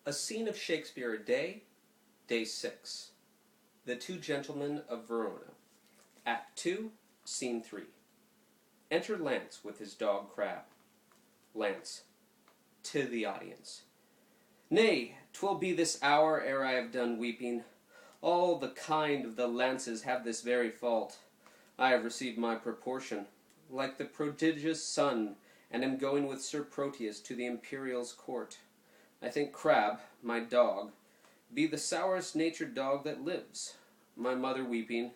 A scene of Shakespeare a day, Day 6. The Two Gentlemen of Verona. Act 2, Scene 3. Enter Lance with his dog Crab. Lance, to the audience. Nay, 'twill be this hour ere I have done weeping. All the kind of the lances have this very fault. I have received my proportion, like the prodigious son, and am going with Sir Proteus to the Imperial's court. I think Crab, my dog, be the sourest natured dog that lives. My mother weeping,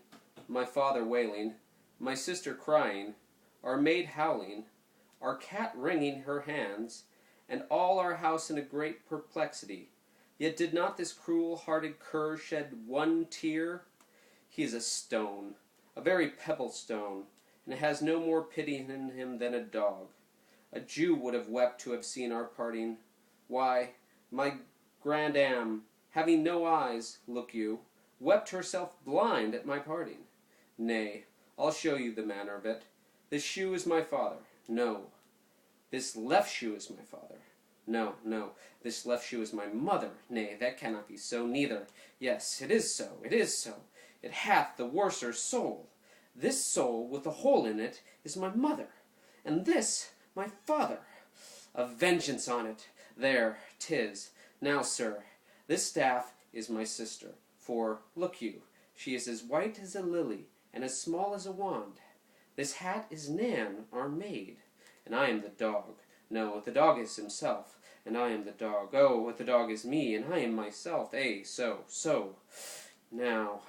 my father wailing, my sister crying, our maid howling, our cat wringing her hands, and all our house in a great perplexity. Yet did not this cruel-hearted cur shed one tear? He is a stone, a very pebble stone, and has no more pity in him than a dog. A Jew would have wept to have seen our parting. Why, my grandam, having no eyes, look you, wept herself blind at my parting. Nay, I'll show you the manner of it. This shoe is my father. No. This left shoe is my father. No, no. This left shoe is my mother. Nay, that cannot be so, neither. Yes, it is so, it is so. It hath the worser soul. This soul with the hole in it is my mother, and this my father. A vengeance on it. There, 'tis. Now, sir, this staff is my sister, for, look you, she is as white as a lily, and as small as a wand. This hat is Nan, our maid, and I am the dog. No, the dog is himself, and I am the dog. Oh, what the dog is me, and I am myself. So. Now,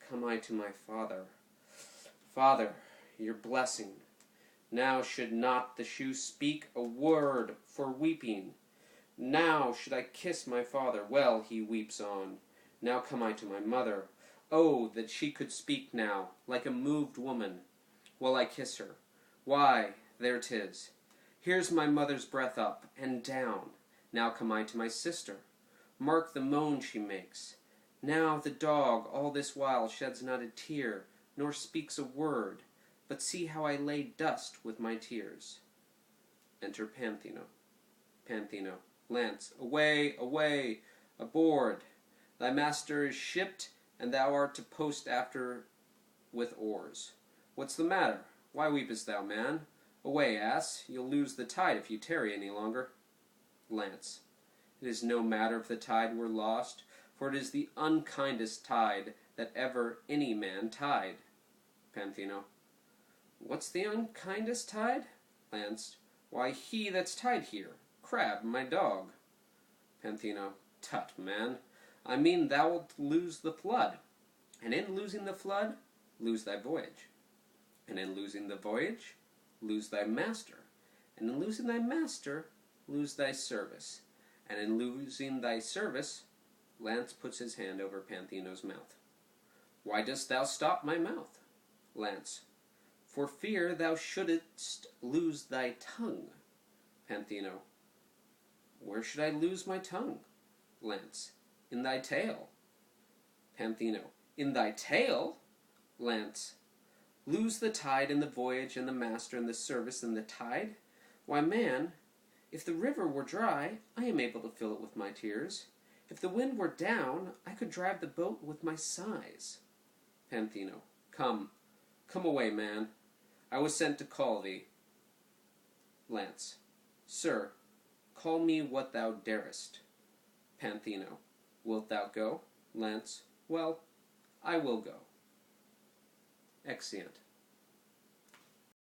come I to my father. Father, your blessing. Now should not the shoe speak a word for weeping. Now should I kiss my father. Well, he weeps on. Now come I to my mother. Oh, that she could speak now, like a moved woman. While I kiss her. Why, there 'tis. Here's my mother's breath up and down. Now come I to my sister. Mark the moan she makes. Now the dog all this while sheds not a tear, nor speaks a word, but see how I lay dust with my tears. Enter Panthino. Panthino. Lance. Away, away, aboard. Thy master is shipped, and thou art to post after with oars. What's the matter? Why weepest thou, man? Away, ass, you'll lose the tide if you tarry any longer. Lance. It is no matter if the tide were lost, for it is the unkindest tide that ever any man tied. Panthino. What's the unkindest tide? Lance. Why, he that's tied here. Crab, my dog. Panthino. Tut, man. I mean thou'lt lose the flood, and in losing the flood, lose thy voyage. And in losing the voyage, lose thy master. And in losing thy master, lose thy service. And in losing thy service, Lance puts his hand over Panthino's mouth. Why dost thou stop my mouth? Lance. For fear thou shouldst lose thy tongue. Panthino. Where should I lose my tongue? Lance. In thy tail. Panthino. In thy tail? Lance. Lose the tide and the voyage and the master and the service and the tide? Why, man, if the river were dry, I am able to fill it with my tears. If the wind were down, I could drive the boat with my sighs. Panthino. Come away, man. I was sent to call thee. Lance. Sir, call me what thou darest. Panthino. Wilt thou go? Lance. Well, I will go. Exeunt.